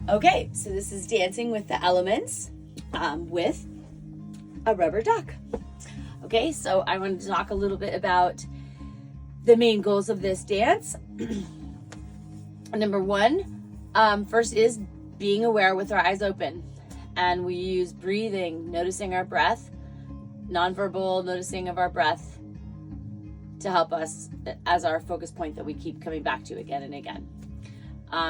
Okay, so this is Dancing with the Elements with a rubber duck. Okay, so I wanted to talk a little bit about the main goals of this dance. Number one, first is being aware with our eyes open. And we use breathing, noticing our breath, nonverbal noticing of our breath to help us as our focus point that we keep coming back to again and again.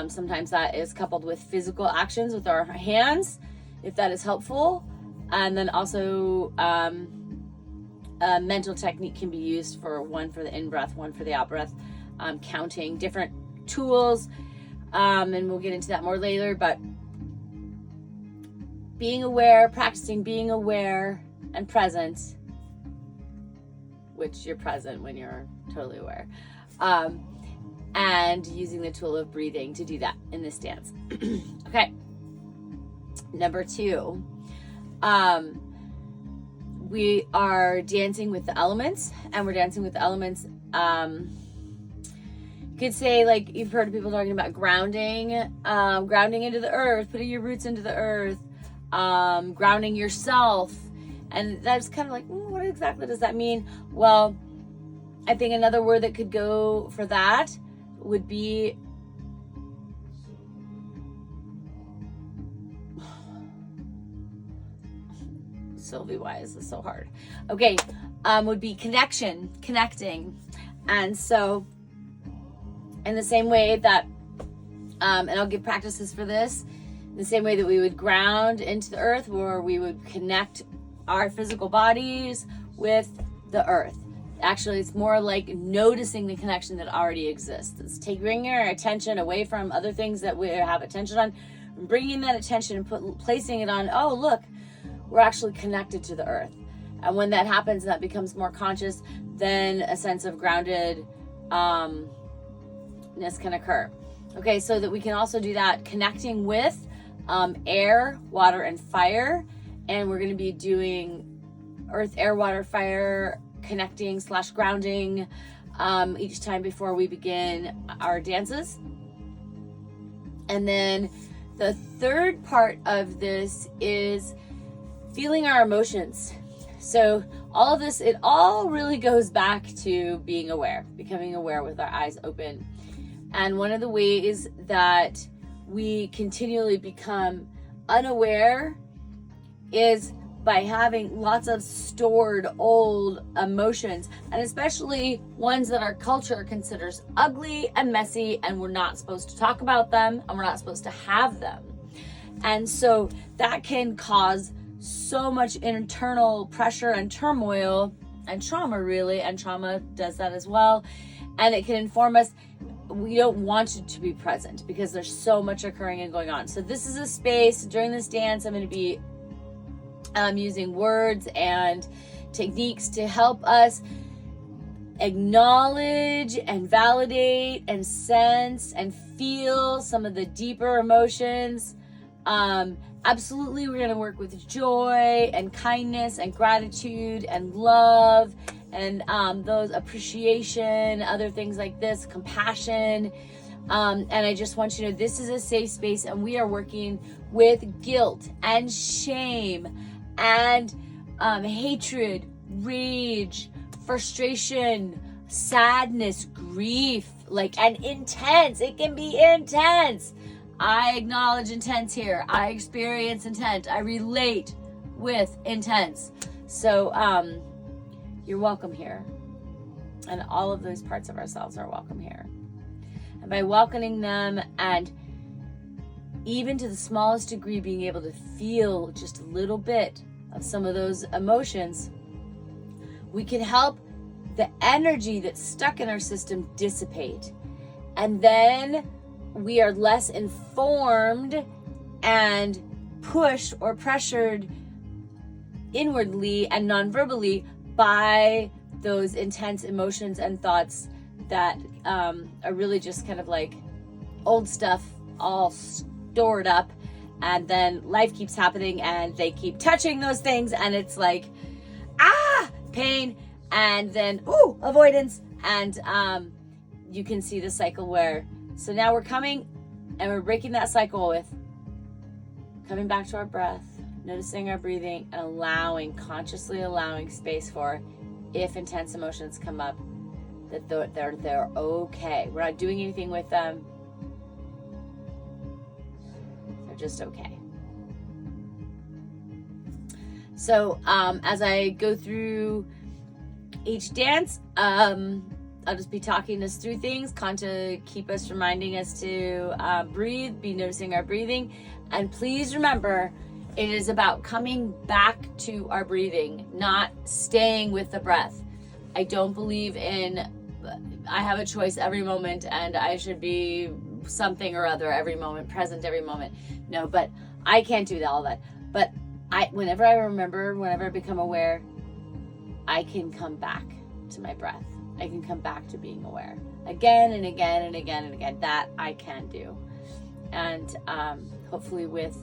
Sometimes that is coupled with physical actions with our hands, if that is helpful. And then also a mental technique can be used for one for the in-breath, one for the out-breath, counting different tools. And we'll get into that more later, but being aware, practicing being aware and present, which you're present when you're totally aware. And using the tool of breathing to do that in this dance. Okay. Number two, we are dancing with the elements, and we're dancing with the elements. You could say, like, you've heard people talking about grounding, grounding into the earth, putting your roots into the earth, grounding yourself. And that's kind of like, what exactly does that mean? Well, I think another word that could go for that would be Sylvie, why is this so hard? Okay, would be connecting. And so in the same way that, and I'll give practices for this, the same way that we would ground into the earth, where we would connect our physical bodies with the earth. Actually, it's more like noticing the connection that already exists. It's bringing our attention away from other things that we have attention on, bringing that attention and placing it on, oh, look, we're actually connected to the earth. And when that happens and that becomes more conscious, then a sense of groundedness can occur. Okay, so that we can also do that connecting with air, water, and fire. And we're going to be doing earth, air, water, fire, connecting / grounding each time before we begin our dances. And then the third part of this is feeling our emotions. So all of this, it all really goes back to being aware, becoming aware with our eyes open. And one of the ways that we continually become unaware is by having lots of stored old emotions, and especially ones that our culture considers ugly and messy, and we're not supposed to talk about them, and we're not supposed to have them. And so that can cause so much internal pressure and turmoil and trauma, really, and trauma does that as well. And it can inform us we don't want it to be present because there's so much occurring and going on. So this is a space during this dance. I'm going to be using words and techniques to help us acknowledge and validate and sense and feel some of the deeper emotions. Absolutely, we're going to work with joy and kindness and gratitude and love and those appreciation, other things like this, compassion. And I just want you to know this is a safe space, and we are working with guilt and shame and hatred, rage, frustration, sadness, grief, and intense. It can be intense. I acknowledge intense here. I experience intent. I relate with intense. So you're welcome here. And all of those parts of ourselves are welcome here. And by welcoming them, and even to the smallest degree, being able to feel just a little bit of some of those emotions, we can help the energy that's stuck in our system dissipate. And then we are less informed and pushed or pressured inwardly and non-verbally by those intense emotions and thoughts that are really just kind of like old stuff all stored up, and then life keeps happening and they keep touching those things, and it's like pain, and then avoidance, and you can see the cycle where, so now we're coming and we're breaking that cycle with coming back to our breath, noticing our breathing, and consciously allowing space for, if intense emotions come up, that they're okay. We're not doing anything with them. They're just okay. So as I go through each dance, I'll just be talking us through things, kind of keep us reminding us to breathe, be noticing our breathing. And please remember, it is about coming back to our breathing, not staying with the breath. I don't believe in, I have a choice every moment and I should be something or other every moment, present every moment. No, but I can't do all that. But whenever I become aware, I can come back to my breath. I can come back to being aware again and again and again and again. That I can do. And hopefully with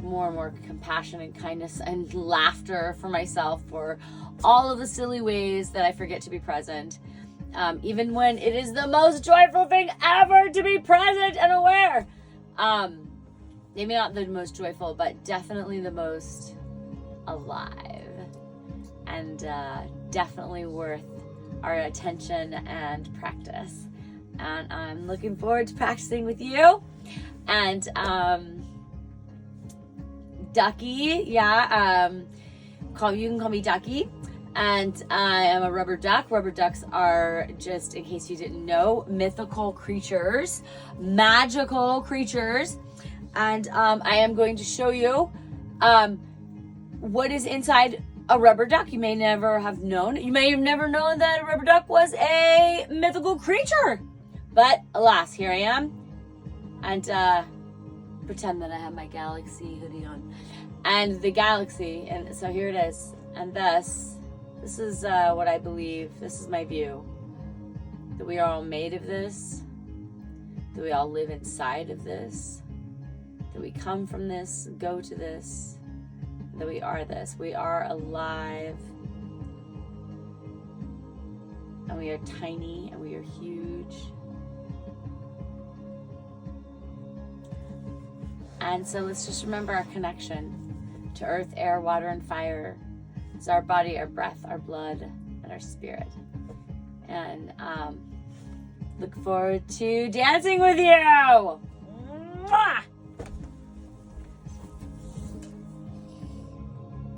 more and more compassion and kindness and laughter for myself for all of the silly ways that I forget to be present. Even when it is the most joyful thing ever to be present and aware. Maybe not the most joyful, but definitely the most alive. And definitely worth our attention and practice. And I'm looking forward to practicing with you. And Ducky, you can call me Ducky. And I am a rubber duck. Rubber ducks are, just in case you didn't know, mythical creatures, magical creatures. And I am going to show you what is inside a rubber duck. You may never have known. You may have never known that a rubber duck was a mythical creature. But alas, here I am. And pretend that I have my galaxy hoodie on. And the galaxy, and so here it is. And this is what I believe. This is my view. That we are all made of this. That we all live inside of this. That we come from this, go to this. That we are this. We are alive. And we are tiny and we are huge. And so let's just remember our connection to earth, air, water, and fire. It's our body, our breath, our blood, and our spirit. And look forward to dancing with you. Mwah!